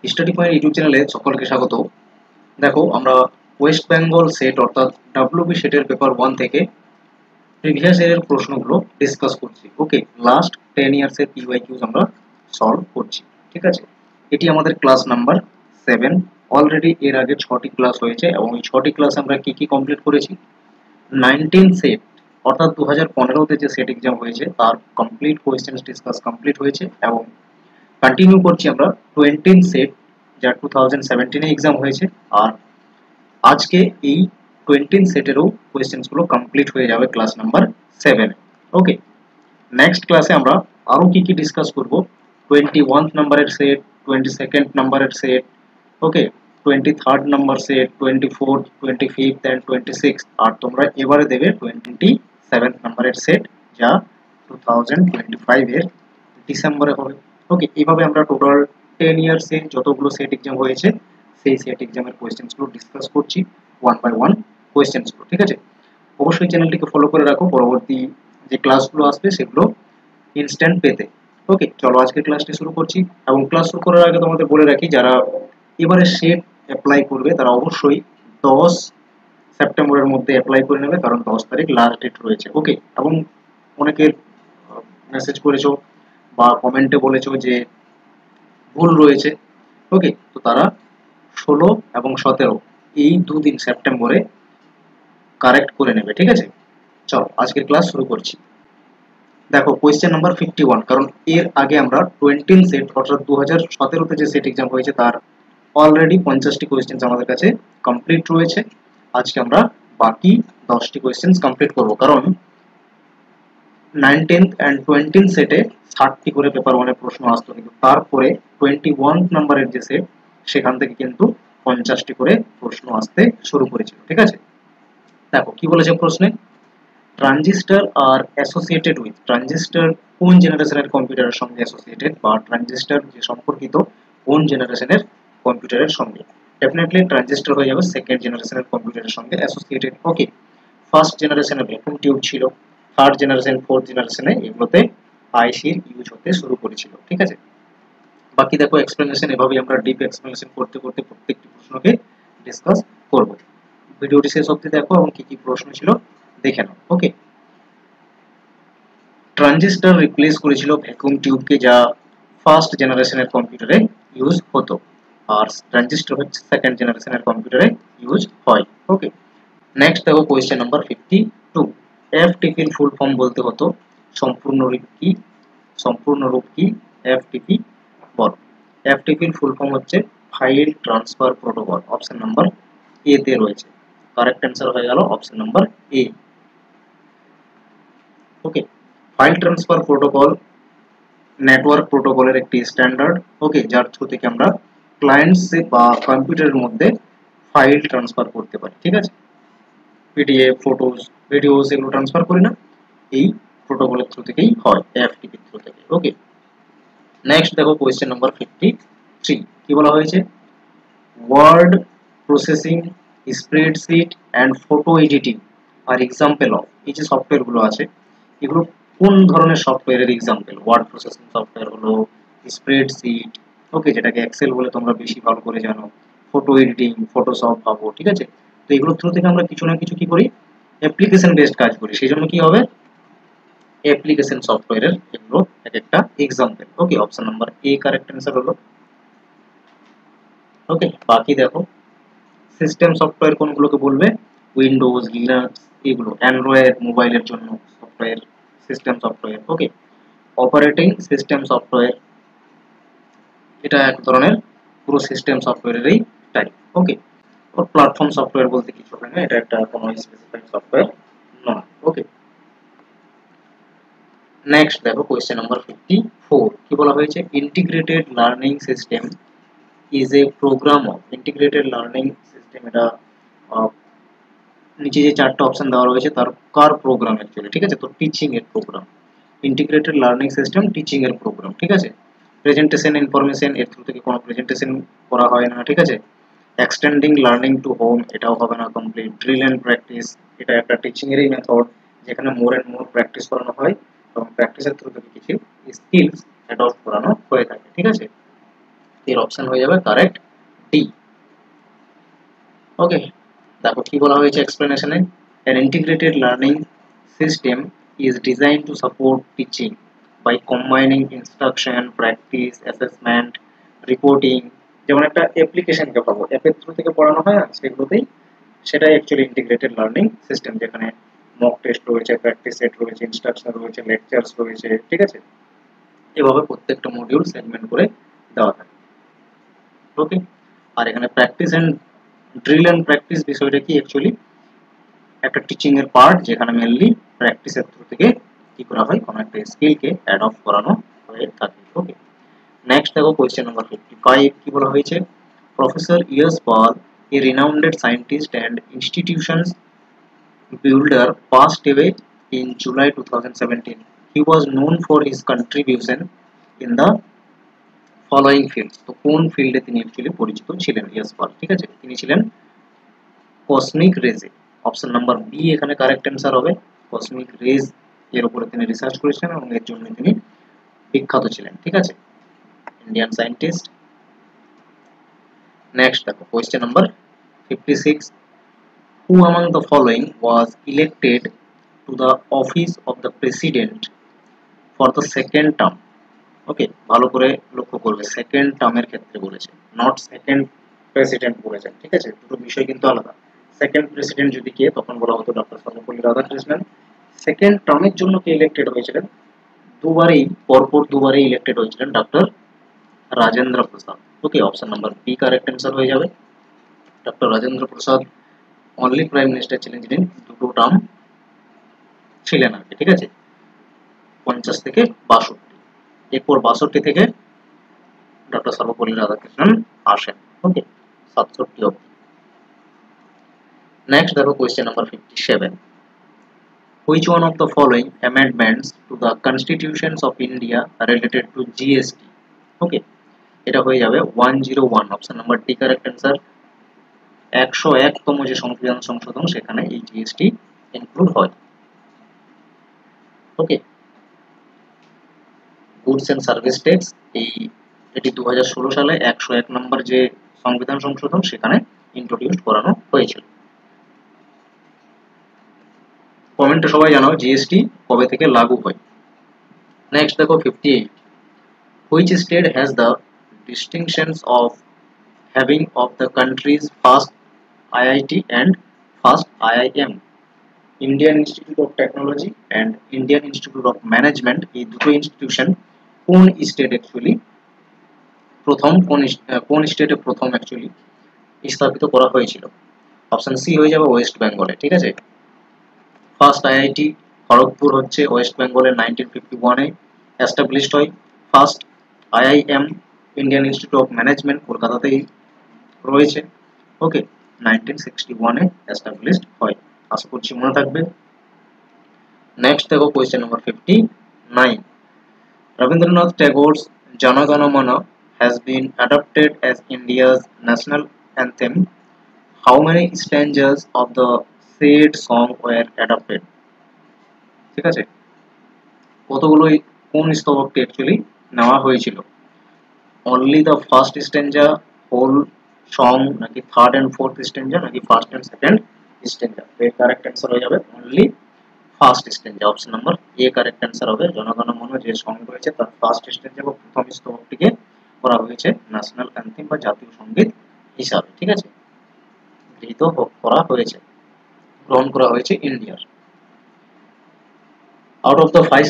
Study point YouTube চ্যানেলে সকলকে স্বাগত। দেখো, আমরা ওয়েস্ট বেঙ্গল সেট অর্থাৎ ডাব্লিউবি সেটের পেপার 1 থেকে প্রিভিয়াস ইয়ারের প্রশ্নগুলো ডিসকাস করছি। ওকে, লাস্ট 10 ইয়ার্সের পিওয়াইকিউজ আমরা সলভ করছি। ঠিক আছে, এটি আমাদের ক্লাস নাম্বার 7। অলরেডি এর আগে 6টি ক্লাস হয়েছে এবং এই 6টি ক্লাস আমরা কি কি কমপ্লিট করেছি? 19 সেট অর্থাৎ 2015তে যে সেট এক্সাম হয়েছে তার কমপ্লিট কোয়েশ্চেন ডিসকাস কমপ্লিট হয়েছে এবং কন্টিনিউ করছি আমরা 20 সেট যা 2017 এক্সাম হয়েছে। আর আজকে এই 20 সেটেরও কোয়েশ্চেন্সগুলো কমপ্লিট হয়ে যাবে ক্লাস নাম্বার 7। ওকে, নেক্সট ক্লাসে আমরা আরো কি কি ডিসকাস করব? 21 নাম্বারের সেট, 22nd নাম্বারের set, okay, 23rd number set, 24th, 25th and 26th। আর তোমরা এবারে দেবে 27th নাম্বারের সেট, যা 2025 এর ডিসেম্বরে হবে। ওকে, এইভাবে আমরা টোটাল 10 ইয়ার্সে যতগুলো সেট এক্সাম হয়েছে সেই সেট এক্সামের কোয়েশ্চেন্সগুলো ডিসকাস করছি ওয়ান বাই ওয়ান কোয়েশ্চেন্সগুলো। ঠিক আছে, অবশ্যই চ্যানেলটিকে ফলো করে রাখো পরবর্তী যে ক্লাসগুলো আসবে সেগুলো ইনস্ট্যান্ট পেতে। ওকে, চলো আজকে ক্লাসটি শুরু করছি। এবং ক্লাস শুরু করার আগে তোমাদের বলে রাখি, যারা এবারে সেট অ্যাপ্লাই করবে তারা অবশ্যই 10 সেপ্টেম্বরের মধ্যে অ্যাপ্লাই করে নেবে, কারণ 10 তারিখ লাস্ট ডেট রয়েছে। ওকে, এবং অনেকের মেসেজ করেছো বা কমেন্টে বলেছো যে ভুল রয়েছে। ওকে, তো তারা 16 এবং 17 এই দুদিন সেপ্টেম্বরে কারেক্ট করে নেবে। ঠিক আছে, চলো আজকের ক্লাস শুরু করছি। দেখো, কোয়েশ্চেন নাম্বার 51, কারণ এর আগে আমরা 20 সেট অর্থাৎ 2017তে যে সেট এক্সাম হয়েছে তার অলরেডি 50টি কোয়েশ্চেন আমাদের কাছে কমপ্লিট রয়েছে। আজকে আমরা বাকি 10টি কোয়েশ্চেন কমপ্লিট করব, কারণ 19th and 20th সেটে 60টি করে পেপার 1 এর প্রশ্ন আসতো, কিন্তু তারপরে 21 নাম্বারের যে সেট সেখান থেকে কিন্তু 50টি করে প্রশ্ন আসতে শুরু করেছিল। ঠিক আছে, দেখো কি বলেছে প্রশ্নে। Transistor R associated with, transistor কোন জেনারেশনের কম্পিউটারের সঙ্গে অ্যাসোসিয়েটেড, বা ট্রানজিস্টর যে সম্পর্কিত কোন জেনারেশনের কম্পিউটারের সঙ্গে? ডেফিনেটলি ট্রানজিস্টর হয়ে যাবে সেকেন্ড জেনারেশনের কম্পিউটারের সঙ্গে অ্যাসোসিয়েটেড। ওকে, ফার্স্ট জেনারেশনে ভ্যাকুয়াম টিউব ছিল, থার্ড জেনারেশন, ফোর্থ জেনারেশনে এগুলোতে আইসির ইউজ হতে শুরু করেছিল। ঠিক আছে, বাকি দেখো এক্সপ্লেনেশন, এভাবেই আমরা ডিপ এক্সপ্লেনেশন করতে করতে প্রত্যেকটি প্রশ্নকে ডিসকাস করব। ভিডিওটি শেষ অবধি দেখো এবং কি কি প্রশ্ন ছিল দেখে নাও। ওকে, ট্রানজিস্টর রিপ্লেস করেছিল ভ্যাকুয়াম টিউবকে, যা ফার্স্ট জেনারেশনের কম্পিউটারে ইউজ হতো, আর ট্রানজিস্টর হচ্ছে সেকেন্ড জেনারেশনের কম্পিউটারে ইউজ হয়। ওকে, নেক্সট দেখো কোয়েশ্চেন নাম্বার 52। এফটিপির ফুল ফর্ম বলতে হতো সম্পূর্ণরূপ কি? সম্পূর্ণরূপ কি এফটিপি বল। এফটিপির ফুল ফর্ম হচ্ছে file transfer protocol. Option number A তে রয়েছে, কারেক্ট অ্যান্সার হয়ে গেল option number A. Okay, file transfer protocol network প্রোটোকলের একটি স্ট্যান্ডার্ড। ওকে, যার থ্রু থেকে আমরা ক্লায়েন্টস বা কম্পিউটারের মধ্যে ফাইল ট্রান্সফার করতে পারি। ঠিক আছে, পিডিএফ, ফটোস, ভিডিওস এগুলো ট্রান্সফার করি না, এই প্রোটোকলের থ্রু থেকেই হয়, এফটিপির থ্রু থেকে। ওকে, নেক্সট দেখো কোয়েশ্চেন নাম্বার 53। কি বলা হয়েছে? Word processing, spreadsheet and photo editing আর এক্সাম্পল অফ, এই যে সফটওয়্যারগুলো আছে এগুলো কোন ধরনের সফটওয়্যারের এক্সাম্পল? ওয়ার্ড প্রসেসিং সফটওয়্যার হলো স্প্রেডশিট, ওকে, যেটাকে এক্সেল বলে তোমরা বেশি ভালো করে জানো, ফটো এডিটিং ফটোশপ ভাবো। ঠিক আছে, তো এগুলোর থ্রু থেকে আমরা কিছু না কিছু কি করি, অ্যাপ্লিকেশন বেসড কাজ করি, সেই জন্য কি হবে অ্যাপ্লিকেশন সফটওয়্যারের এগুলো এক একটা example. Okay, option number A correct answer হলো। ওকে, বাকি দেখো সিস্টেম সফটওয়্যার কোনগুলোকে বলবে? উইন্ডোজ, লিনাক্স, এগুলো অ্যান্ড্রয়েড মোবাইলের জন্য সফটওয়্যার, সিস্টেম সফটওয়্যার। ওকে, অপারেটিং সিস্টেম সফটওয়্যার, এটা এক ধরনের পুরো সিস্টেম সফটওয়্যারেরই টাইপ। ওকে, আর প্ল্যাটফর্ম সফটওয়্যার বলতে কিছু হয় না, এটা একটা কোনো স্পেসিফাইড সফটওয়্যার নয়। ওকে, নেক্সট দেখো কোয়েশ্চেন নাম্বার 54। কি বলা হয়েছে? Integrated learning system is a program of, integrated learning system এটা নিচে যে চারটা অপশন দেওয়া রয়েছে তার কার প্রোগ্রাম অ্যাকচুয়ালি? ঠিক আছে, তো টিচিং এর program. Integrated learning system teaching এর প্রোগ্রাম। ঠিক আছে, প্রেজেন্টেশন ইনফরমেশন এর থ্রু থেকে কোনো প্রেজেন্টেশন করা হয় না। ঠিক আছে, এক্সটেন্ডিং লার্নিং টু হোম এটাও হবে না কমপ্লিট। ড্রিল এন্ড প্র্যাকটিস এটা একটা টিচিং এরই মেথড, যেখানে মোর এন্ড মোর প্র্যাকটিস করানো হয় এবং প্র্যাকটিসের থ্রু থেকে কিছু স্কিলস অ্যাডপ্ট করানো হয়ে থাকে। ঠিক আছে, এর অপশন হয়ে যাবে কারেক্ট ডি। ওকে, দেখো কি বলা হয়েছে এক্সপ্লেনেশনে, an integrated learning system is designed to support teaching by combining instruction, practice, assessment, reporting। যেমন একটা অ্যাপ্লিকেশনকে পাবো, অ্যাপের থ্রু থেকে পড়ানো হয় না, সেগুলোতেই সেটাই অ্যাকচুয়ালি ইন্টিগ্রেটেড লার্নিং সিস্টেম, যেখানে মক টেস্ট রয়েছে, প্র্যাকটিস সেট রয়েছে, ইনস্ট্রাকশন রয়েছে, লেকচারস রয়েছে, ঠিক আছে, এভাবে প্রত্যেকটা মডিউল সেগমেন্ট করে দেওয়া থাকে। ওকে, আর এখানে practice and drill and practice বিষয়টা কি, অ্যাকচুয়ালি একটা টিচিং এর পার্ট, যেখানে মেইনলি প্র্যাকটিসের থ্রু থেকে কি করা হয়, কোনো একটা স্কিলকে অ্যাডপ্ট করানো হয়ে থাকে। ওকে, নেক্সট দেখো কোয়েশ্চেন নাম্বার 55 কি বলা হয়েছে, professor yes Paul, a renowned scientist and institutions builder, passed away in July 2017. He was known for his contribution in the following fields। তো কোন ফিল্ডে তিনি অ্যাকচুয়ালি পরিচিত ছিলেন ইয়স পল, ঠিক আছে, তিনি ছিলেন কসমিক রেজে। অপশন নাম্বার বি এখানে কারেক্ট অ্যান্সার হবে। কসমিক রেজ এর উপরে তিনি রিসার্চ করেছিলেন এবং এর জন্য তিনি বিখ্যাত ছিলেন, ঠিক আছে, ইন্ডিয়ান সায়েন্টিস্ট। নেক্সট দেখো question number 56, who among the following was elected to the office of the president for the second term? ওকে, ভালো করে লক্ষ্য করবে, সেকেন্ড টার্মের ক্ষেত্রে বলেছে, নট সেকেন্ড প্রেসিডেন্ট বলেছেন, ঠিক আছে, দুটো বিষয় কিন্তু আলাদা। সেকেন্ড প্রেসিডেন্ট যদি কে, তখন বলা হতো ডক্টর সর্বপল্লী রাধাকৃষ্ণন। সেকেন্ড টার্মের জন্য কে ইলেক্টেড হয়েছিলেন, দুবারই, পরপর দুবারই ইলেক্টেড হয়েছিলেন doctor Rajendra Prasad. Okay, option number B correct answer হয়ে যাবে। Doctor Rajendra Prasad only prime minister ছিলেন যিনি দুটো টার্ম ছিলেন আর কি, ঠিক আছে, 50 থেকে 62, এরপর 62 থেকে ডক্টর সর্বপল্লী রাধাকৃষ্ণন আসেন। ওকে, 67 অবধি। নেক্সট দেখো question number 57, which one of the following amendments to the constitutions of India related to GST? Okay, এটা হয়ে যাবে 101, option number D correct answer. 101তম যে সংবিধান সংশোধন, সেখানে এই জিএসটি ইনক্লুড হয়। Okay, goods and service tax, এটি 2016 সালে 101 নম্বর যে সংবিধান সংশোধন, সেখানে ইন্ট্রোডিউস করানো হয়েছিল। কমেন্টে সবাই জানাও জিএসটি কবে থেকে লাগু হয়। নেক্সট দেখো 58, which state has the distinctions of having of the country's first IIT and first IIM? Indian institute of technology and Indian institute of management, এই দুটো ইনস্টিটিউশন কোন স্টেট অ্যাকচুয়ালি প্রথম, কোন স্টেটে প্রথম অ্যাকচুয়ালি স্থাপিত করা হয়েছিল? অপশন সি হয়ে যাবে ওয়েস্ট বেঙ্গলে, ঠিক আছে। ফার্স্ট আইআইটি খড়গপুর হচ্ছে ওয়েস্ট বেঙ্গলের 1951-এ এস্টাবলিশড হয়। First IIM Indian institute of management কলকাতাতেই রয়েছে। ওকে, 1961-এ এস্টাবলিশড হয়। আশা করছি মনে থাকবে। নেক্সট দেখো question number 59, Rabindranath Tagore's Jana Gana Mana has been adopted as India's national anthem. How many stanzas of the said song were adopted? ঠিক আছে, কতগুলো, কোন স্তবকটি অ্যাকচুয়ালি নেওয়া হয়েছিল? Only the first stanza, whole song, নাকি third and fourth stanza, নাকি first and second স্ট্যান্জা? এর correct answer হয়ে যাবে only first স্ট্যান্জা। Option number A correct answer হবে। জনগণ মন যে সং রয়েছে তার ফার্স্ট স্ট্যান্জা বা প্রথম স্তবকটিকে করা হয়েছে ন্যাশনাল অ্যান্থেম বা জাতীয় সঙ্গীত হিসাবে, ঠিক আছে, গৃহীত করা হয়েছে, গ্রহণ করা হয়েছে ইন্ডিয়ার। Out of the five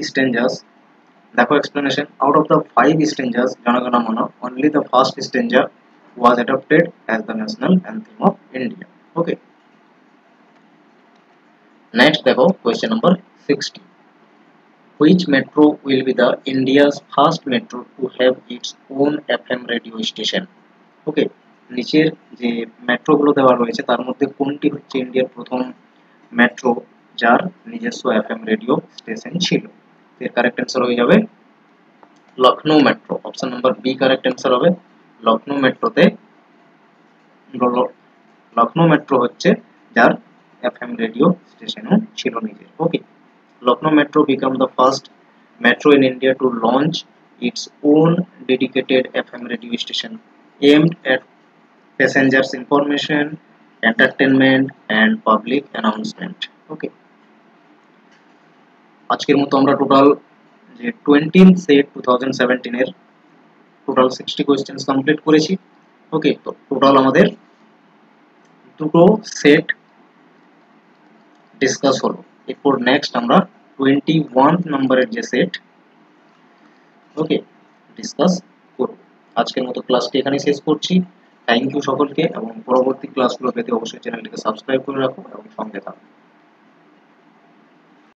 stanzas, দেখো explanation, out of the 5 stanzas Jana Gana Mana, only the first stanza was adopted as the national anthem of India. Okay, next দেখো question number 60, which metro will be the India's first metro to have its own FM radio station? Okay, নিচের যে metro গুলো দেওয়া রয়েছে তার মধ্যে কোনটি হচ্ছে ইন্ডিয়ার প্রথম মেট্রো যার নিজস্ব এফএম রেডিও স্টেশন ছিল? এর কারেক্ট অ্যান্সার হয়ে যাবে Lucknow metro. Option number B correct answer হবে। লখনউ মেট্রো হচ্ছে যার এফএম রেডিও স্টেশনও ছিল নিজের। Okay, Lucknow metro become the first metro in India to launch its own dedicated FM radio station aimed at passengers information, entertainment and public announcement. Okay, আজকের মতো আমরা total যে 20th সেট 2017 এর টোটাল 60 কোয়েশ্চেন্স কমপ্লিট করেছি। ওকে, তো total আমাদের দুটো set discuss হলো। এরপর নেক্সট আমরা 21 নম্বরের যে সেট ওকে ডিসকাস করব। আজকের মতো ক্লাসটি এখানে শেষ করছি। থ্যাংক ইউ সকলকে, এবং পরবর্তী ক্লাসগুলো পেতে অবশ্যই চ্যানেলটিকে সাবস্ক্রাইব করে রাখো এবং সঙ্গে থাকো।